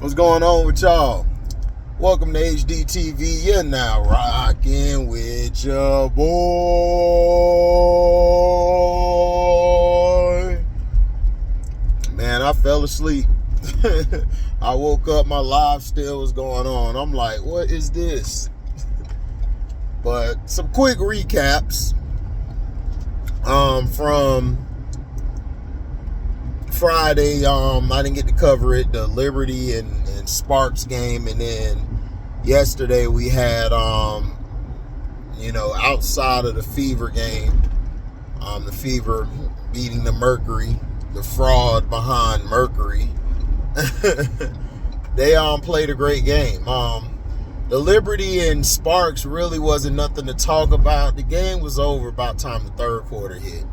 What's going on with y'all? Welcome to HDiiTV. You're now rocking with your boy. Man, I fell asleep. I woke up, my live still was going on. I'm like, what is this? But some quick recaps from Friday. I didn't get to cover it, the Liberty and Sparks game, and then yesterday we had outside of the Fever game, the Fever beating the Mercury, the fraud behind Mercury. They played a great game. The Liberty and Sparks really wasn't nothing to talk about. The game was over about time the third quarter hit.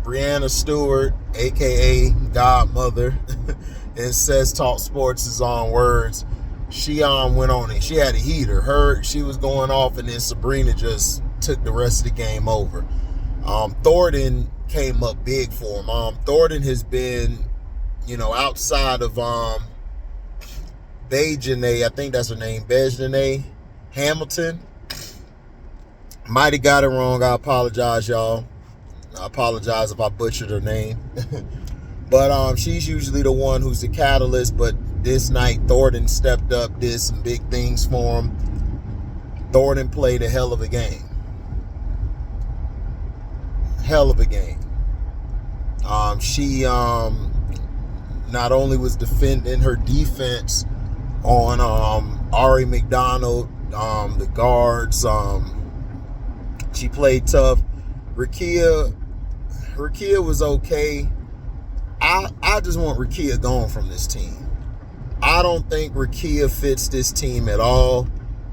Brianna Stewart, aka Godmother, and Says Talk Sports' own words, she went on it. She had a heater. She was going off, and then Sabrina just took the rest of the game over. Thornton came up big for him. Thornton has been, outside of Bejanae, I think that's her name, Bejanae Hamilton. Might have got it wrong. I apologize, y'all. I apologize if I butchered her name. But she's usually the one who's the catalyst. But this night, Thornton stepped up, did some big things for him. Thornton played a hell of a game. Hell of a game. She not only was defending her defense on Ari McDonald, the guards. She played tough. Rakia was okay. I just want Rakia gone from this team. I don't think Rakia fits this team at all,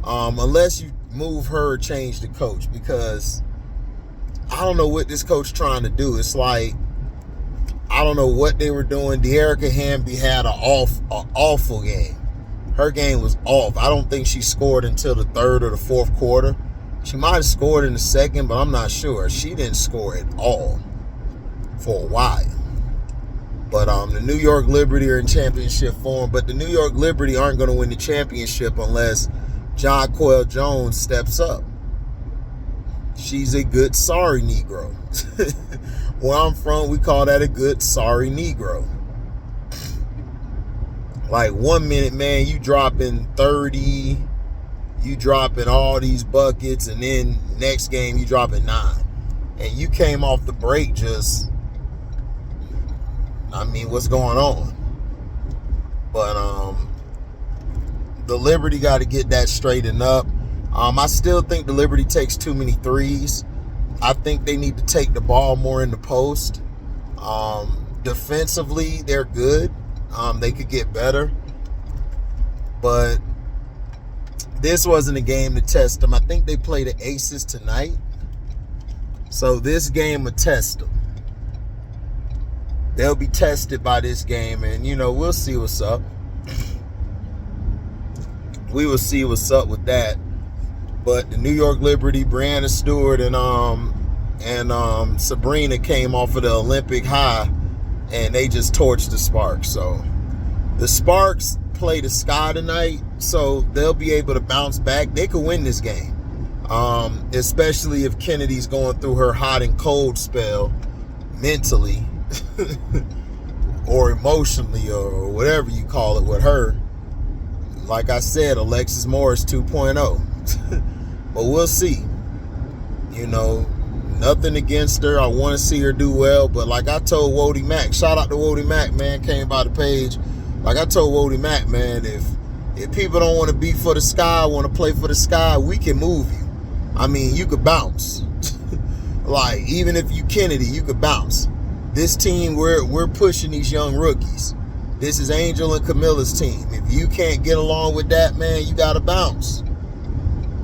unless you move her or change the coach, because I don't know what this coach trying to do. It's like, I don't know what they were doing. De'Erica Hamby had an awful game. Her game was off. I don't think she scored until the third or the fourth quarter. She might have scored in the second, but I'm not sure. She didn't score at all for a while. But the New York Liberty are in championship form. But the New York Liberty aren't going to win the championship unless Jonquel Jones steps up. She's a good sorry Negro. Where I'm from, we call that a good sorry Negro. Like 1 minute, man, you dropping 30, you dropping all these buckets, and then next game you dropping 9. And you came off the break just, what's going on? But the Liberty got to get that straightened up. I still think the Liberty takes too many threes. I think they need to take the ball more in the post. Defensively, they're good. They could get better. But this wasn't a game to test them. I think they play the Aces tonight. So this game will test them. They'll be tested by this game, and, we'll see what's up. We will see what's up with that. But the New York Liberty, Brianna Stewart and Sabrina came off of the Olympic high, and they just torched the Sparks. So the Sparks play the Sky tonight, so they'll be able to bounce back. They could win this game, especially if Kennedy's going through her hot and cold spell mentally or emotionally or whatever you call it with her. Like I said, Alexis Morris 2.0. But we'll see. Nothing against her. I want to see her do well. But like I told Wody Mack, shout out to Wody Mack, man, came by the page. Like I told Wody Mack, man, if people don't want to be for the Sky, want to play for the Sky, we can move you. You could bounce. Like, even if you Kennedy, you could bounce. This team, we're pushing these young rookies. This is Angel and Camilla's team. If you can't get along with that, man, you got to bounce.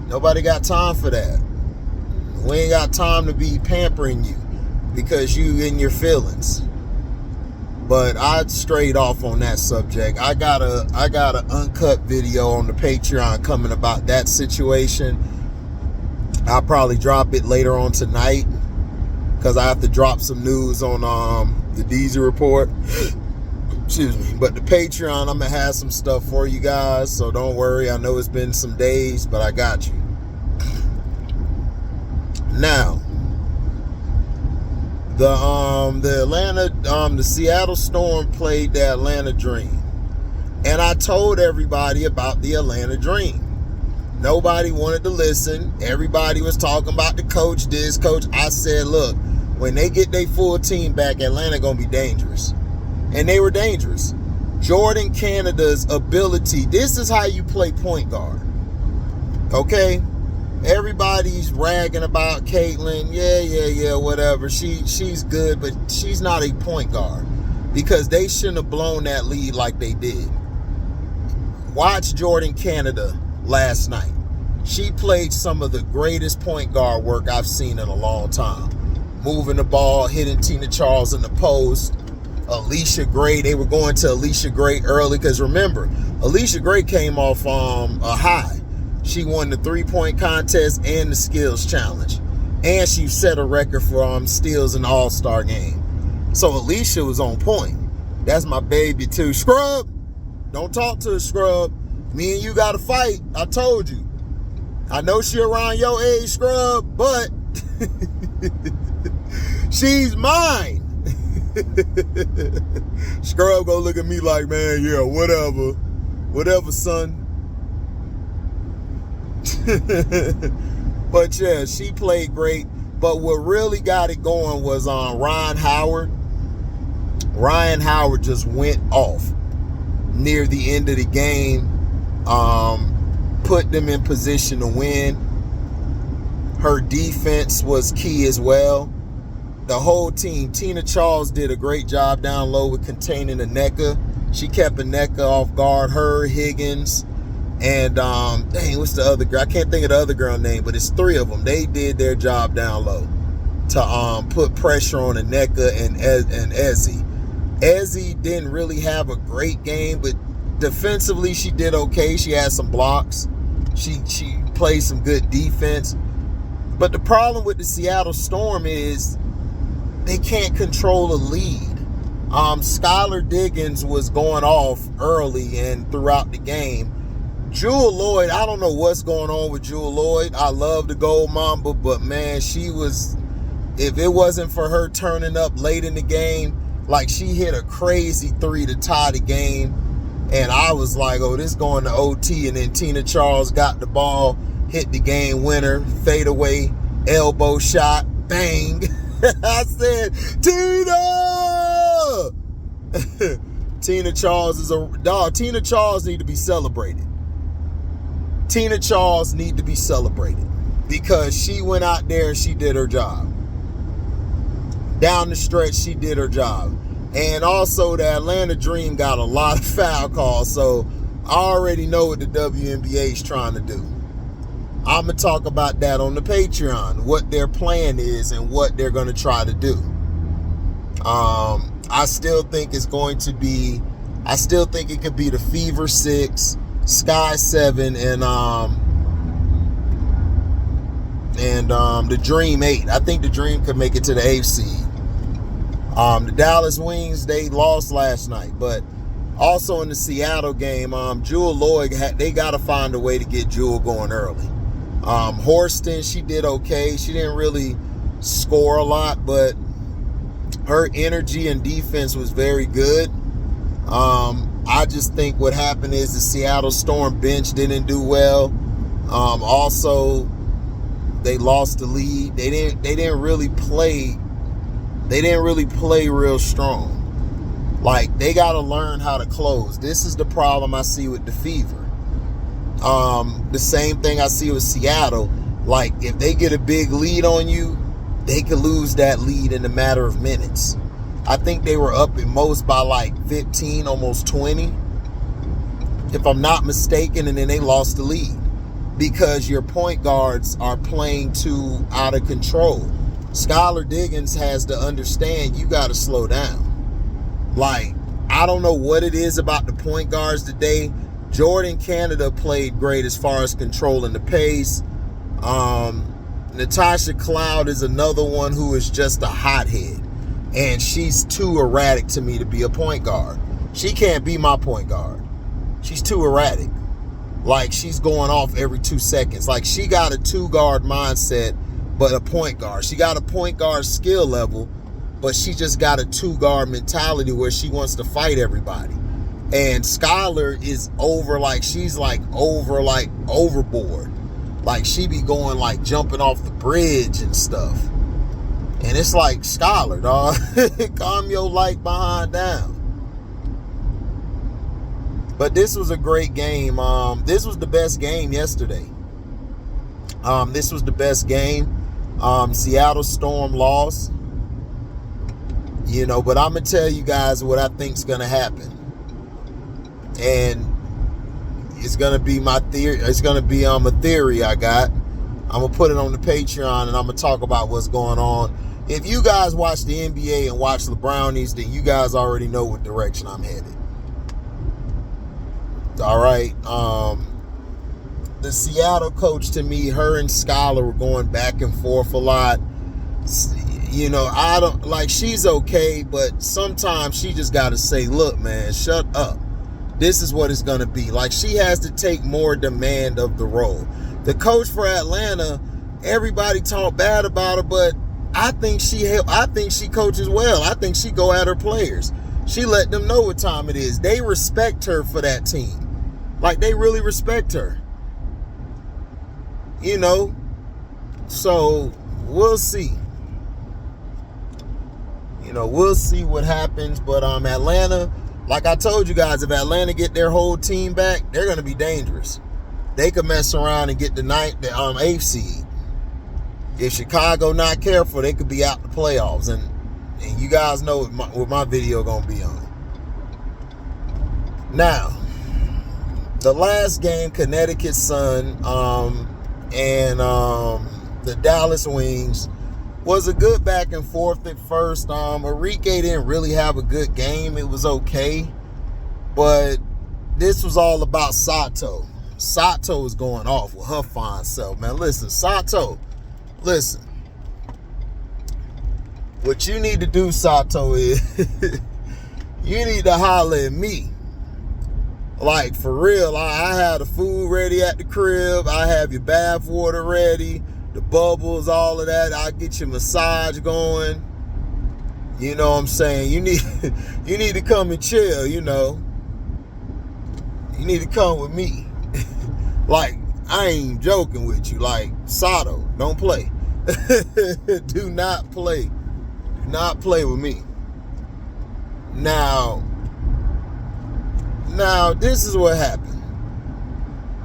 Nobody got time for that. We ain't got time to be pampering you because you in your feelings. But I strayed off on that subject. I got a uncut video on the Patreon coming about that situation. I'll probably drop it later on tonight because I have to drop some news on the Deezy report. Excuse me. But the Patreon, I'm going to have some stuff for you guys. So don't worry. I know it's been some days, but I got you. Now, the Seattle Storm played the Atlanta Dream. And I told everybody about the Atlanta Dream. Nobody wanted to listen. Everybody was talking about the coach, this coach. I said, look, when they get their full team back, Atlanta going to be dangerous. And they were dangerous. Jordan Canada's ability, this is how you play point guard. Okay? Everybody's ragging about Caitlin. Yeah, whatever. She's good, but she's not a point guard because they shouldn't have blown that lead like they did. Watch Jordan Canada last night. She played some of the greatest point guard work I've seen in a long time. Moving the ball, hitting Tina Charles in the post. Alicia Gray, they were going to Alicia Gray early because remember, Alicia Gray came off a high. She won the 3-point contest and the skills challenge. And she set a record for steals in the All-Star game. So Alicia was on point. That's my baby too. Scrub! Don't talk to her, Scrub. Me and you got to fight. I told you. I know she around your age, Scrub, but she's mine. Scrub gonna look at me like, man, yeah, whatever. Whatever, son. But yeah, she played great. But what really got it going was Ryan Howard. Ryan Howard just went off near the end of the game. Put them in position to win. Her defense was key as well. The whole team, Tina Charles did a great job down low with containing Aneka. She kept Aneka off guard, her, Higgins, and dang, what's the other girl? I can't think of the other girl name, but it's 3 of them. They did their job down low to put pressure on Aneka and Ezzy. Ezzy didn't really have a great game, but defensively she did okay. She had some blocks. She played some good defense. But the problem with the Seattle Storm is they can't control a lead. Skylar Diggins was going off early and throughout the game. Jewel Lloyd, I don't know what's going on with Jewel Lloyd. I love the Gold Mamba, but man, she was, if it wasn't for her turning up late in the game, like she hit a crazy 3 to tie the game. And I was like, oh, this going to OT. And then Tina Charles got the ball, hit the game winner, fadeaway, elbow shot, bang. I said, Tina! Tina Charles is a dog. Tina Charles need to be celebrated. Tina Charles need to be celebrated because she went out there and she did her job. Down the stretch, she did her job. And also, the Atlanta Dream got a lot of foul calls, so I already know what the WNBA is trying to do. I'm going to talk about that on the Patreon, what their plan is and what they're going to try to do. I still think it's going to be, I still think it could be the Fever 6, Sky 7, and the Dream 8. I think the Dream could make it to the 8th seed. The Dallas Wings, they lost last night, but also in the Seattle game, Jewel Lloyd, they got to find a way to get Jewel going early. Horston, she did okay. She didn't really score a lot, but her energy and defense was very good. I just think what happened is the Seattle Storm bench didn't do well. Also, they lost the lead. They didn't really play real strong. Like, they got to learn how to close. This is the problem I see with the Fever. The same thing I see with Seattle. Like, if they get a big lead on you, they could lose that lead in a matter of minutes. I think they were up at most by like 15, almost 20, if I'm not mistaken, and then they lost the lead because your point guards are playing too out of control. Skylar Diggins has to understand you got to slow down. Like, I don't know what it is about the point guards today. Jordan Canada played great as far as controlling the pace. Natasha Cloud is another one who is just a hothead. And she's too erratic to me to be a point guard. She can't be my point guard. She's too erratic. Like, she's going off every 2 seconds. Like, she got a 2-guard mindset, but a point guard. She got a point guard skill level, but she just got a 2-guard mentality where she wants to fight everybody. And Skylar is she's overboard. Like, she be going, like, jumping off the bridge and stuff. And it's like, Skylar, dog, calm your light behind down. But this was a great game. This was the best game yesterday. This was the best game. Seattle Storm lost. But I'm going to tell you guys what I think's going to happen. And it's going to be my theory. It's going to be a theory I got. I'm going to put it on the Patreon, and I'm going to talk about what's going on. If you guys watch the NBA and watch the Brownies, then you guys already know what direction I'm headed. All right. The Seattle coach, to me, her and Skylar were going back and forth a lot. I don't like, she's okay, but sometimes she just got to say, look, man, shut up. This is what it's going to be. Like, she has to take more demand of the role. The coach for Atlanta, everybody talk bad about her, but I think she coaches well. I think she go at her players. She let them know what time it is. They respect her for that team. Like, they really respect her. So we'll see. We'll see what happens. But Atlanta, like I told you guys, if Atlanta get their whole team back, they're going to be dangerous. They could mess around and get the 8th seed. If Chicago not careful, they could be out the playoffs. And you guys know what my video going to be on. Now, the last game, Connecticut Sun and the Dallas Wings, was a good back and forth at first. Enrique didn't really have a good game. It was okay. But this was all about Sato. Sato was going off with her fine self, man. Listen, Sato, listen. What you need to do, Sato, is you need to holler at me. Like, for real, I have the food ready at the crib. I have your bath water ready, the bubbles, all of that. I'll get your massage going. You know what I'm saying? You need to come and chill, You need to come with me. Like, I ain't joking with you. Like, Sato, don't play. Do not play. Do not play with me. Now, this is what happened.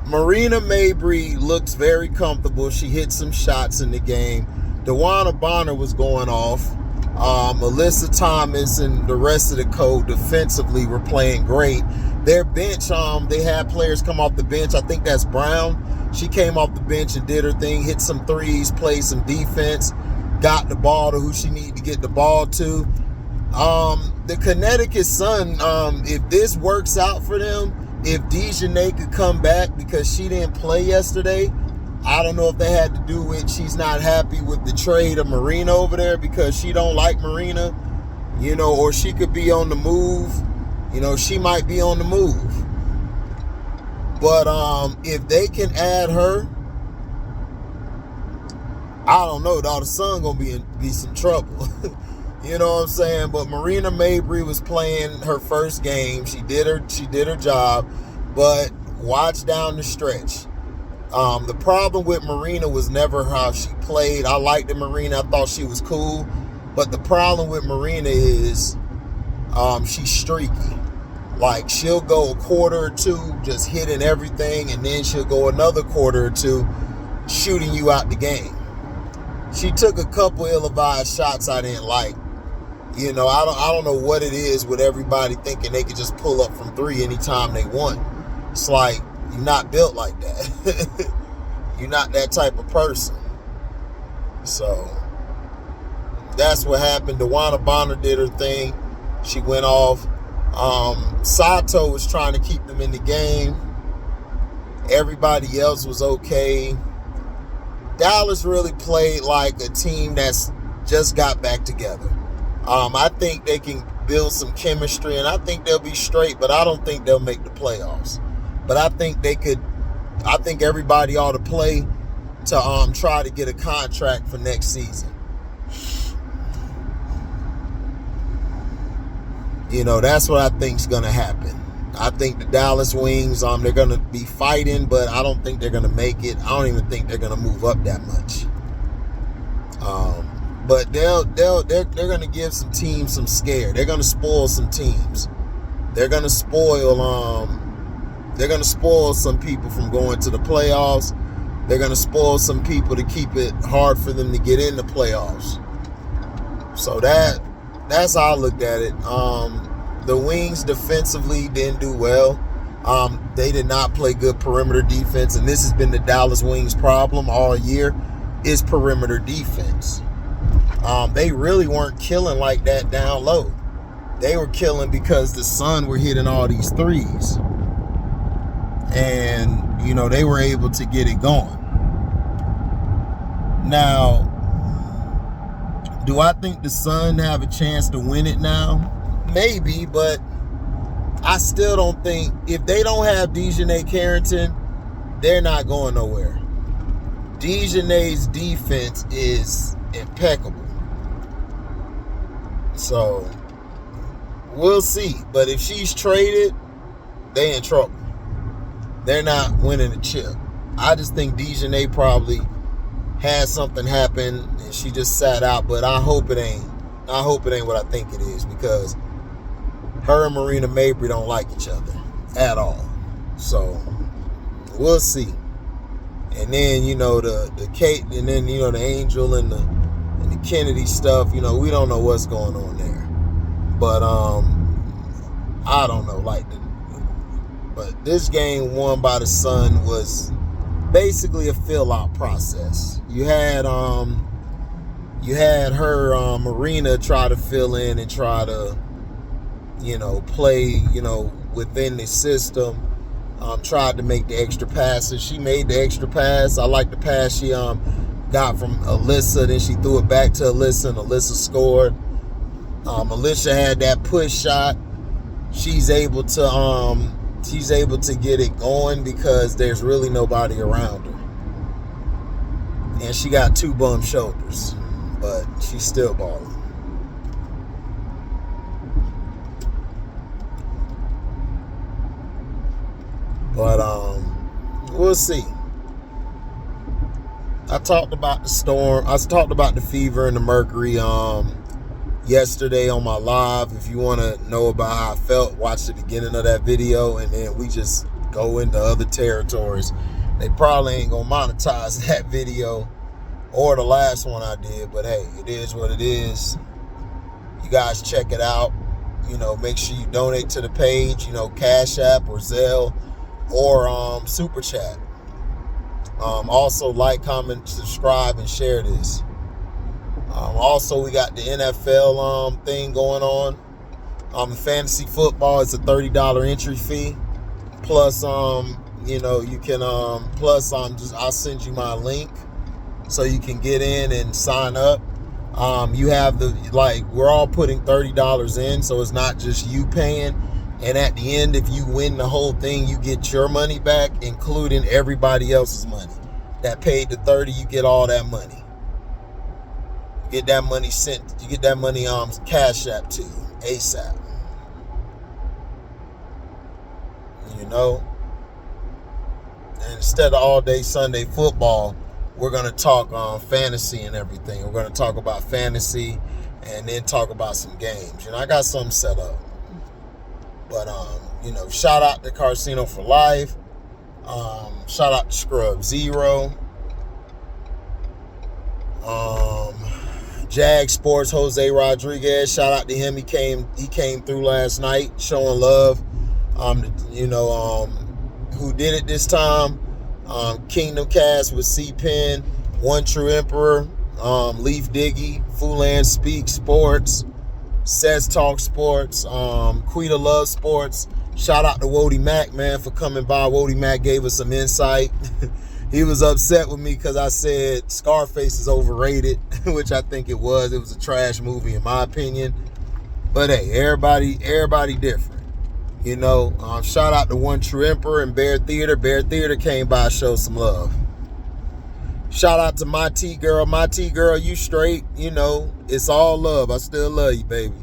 Marina Mabrey looks very comfortable. She hit some shots in the game. DeWanna Bonner was going off. Alyssa Thomas and the rest of the code defensively were playing great. Their bench, they had players come off the bench. I think that's Brown. She came off the bench and did her thing, hit some threes, played some defense, got the ball to who she needed to get the ball to. The Connecticut Sun, if this works out for them, if Dejanay could come back because she didn't play yesterday, I don't know if they had to do with she's not happy with the trade of Marina over there because she don't like Marina, or she could be on the move. She might be on the move. But if they can add her, I don't know, dog. The Sun gonna be some trouble. You know what I'm saying? But Marina Mabrey was playing her first game. She did her job, but watch down the stretch. The problem with Marina was never how she played. I liked Marina. I thought she was cool. But the problem with Marina is she's streaky. Like, she'll go a quarter or two just hitting everything, and then she'll go another quarter or two shooting you out the game. She took a couple ill-advised shots I didn't like. I don't know what it is with everybody thinking they could just pull up from three anytime they want. It's like, you're not built like that. You're not that type of person. So, that's what happened. DeWanna Bonner did her thing. She went off. Sato was trying to keep them in the game. Everybody else was okay. Dallas really played like a team that's just got back together. I think they can build some chemistry, and I think they'll be straight, but I don't think they'll make the playoffs. But I think they could. I think everybody ought to play to try to get a contract for next season. You know, that's what I think's gonna happen. I think the Dallas Wings, they're gonna be fighting, but I don't think they're gonna make it. I don't even think they're gonna move up that much. But they're gonna give some teams some scare. They're gonna spoil some teams. They're gonna spoil some people from going to the playoffs. They're gonna spoil some people to keep it hard for them to get in the playoffs. So that's how I looked at it. The Wings defensively didn't do well. They did not play good perimeter defense, and this has been the Dallas Wings' problem all year, is perimeter defense. They really weren't killing like that down low. They were killing because the Sun were hitting all these threes. And, you know, they were able to get it going. Now, do I think the Sun have a chance to win it now? Maybe, but I still don't think, if they don't have Dejounte Carrington, they're not going nowhere. Dejounte's defense is impeccable. So, we'll see. But if she's traded, they in trouble. They're not winning a chip. I just think Dejounte probably had something happen and she just sat out, but I hope it ain't. I hope it ain't what I think it is, because her and Marina Mabry don't like each other at all. So we'll see. And then, you know, the Kate, and then, you know, the Angel and the Kennedy stuff, you know, we don't know what's going on there. But I don't know, but this game won by the Sun was basically a fill-out process. You had her Marina try to fill in and try to, you know, play, you know, within the system. Tried to make the extra passes. She made the extra pass. I like the pass she got from Alyssa. Then she threw it back to Alyssa, and Alyssa scored. Alicia had that push shot. She's able to get it going because there's really nobody around her. And she got 2 bum shoulders, but she's still balling. But we'll see. I talked about the storm. I talked about the fever and the mercury yesterday on my live. If you want to know about how I felt, watch the beginning of that video, and then we just go into other territories. They probably ain't gonna monetize that video or the last one I did, but hey, it is what it is. You guys check it out. You know, make sure you donate to the page, you know, Cashapp or Zelle or Super Chat. Also, like, comment, subscribe, and share this. Also, we got the NFL thing going on. Fantasy football is a $30 entry fee. Plus, you know, you can I'll send you my link so you can get in and sign up. You have we're all putting $30 in, so it's not just you paying. And at the end, if you win the whole thing, you get your money back, including everybody else's money. That paid the $30, you get all that money. Get that money sent. You get that money Cash App to you ASAP. You know? And instead of all day Sunday football, we're going to talk fantasy and everything. We're going to talk about fantasy and then talk about some games. You know, I got something set up. But, you know, shout out to Casino for Life. Shout out to Scrub Zero. Jag Sports, Jose Rodriguez. Shout out to him. He came through last night showing love. You know, who did it this time? Kingdom Cast with C-Pen, One True Emperor, Leaf Diggy, Fulan Speak Sports, Says Talk Sports, Quita Love Sports. Shout out to Wody Mac, man, for coming by. Wody Mac gave us some insight. He was upset with me because I said Scarface is overrated, which I think it was. It was a trash movie in my opinion. But hey, everybody different. You know, shout out to One True Emperor and Bear Theater. Bear Theater came by, showed some love. Shout out to my T girl. My T girl, you straight. You know, it's all love. I still love you, baby.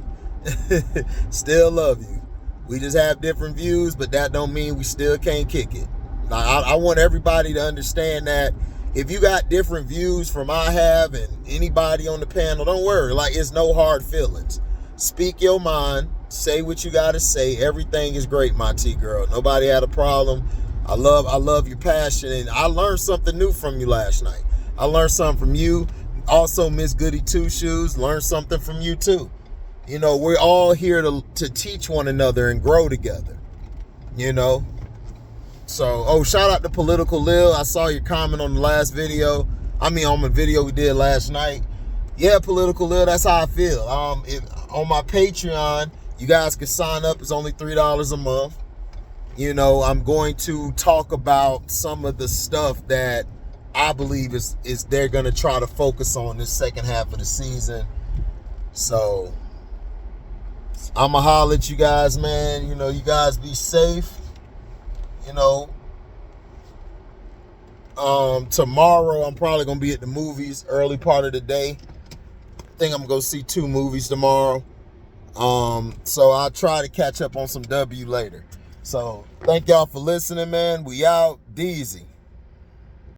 Still love you. We just have different views, but that don't mean we still can't kick it. I want everybody to understand that if you got different views from I have and anybody on the panel, don't worry. Like, it's no hard feelings. Speak your mind. Say what you got to say. Everything is great, my T girl. Nobody had a problem. I love your passion, and I learned something new from you last night. I learned something from you. Also, Miss Goody Two Shoes, learned something from you too. You know, we're all here to teach one another and grow together. You know. So, shout out to Political Lil. I saw your comment on the last video. On the video we did last night. Yeah, Political Lil, that's how I feel. On my Patreon, you guys can sign up. It's only $3 a month. You know, I'm going to talk about some of the stuff that I believe is they're going to try to focus on this second half of the season. So, I'm going to holler at you guys, man. You know, you guys be safe. You know, tomorrow I'm probably going to be at the movies early part of the day. I think I'm going to go see 2 movies tomorrow. So I'll try to catch up on some W later. So thank y'all for listening, man. We out. Deezy.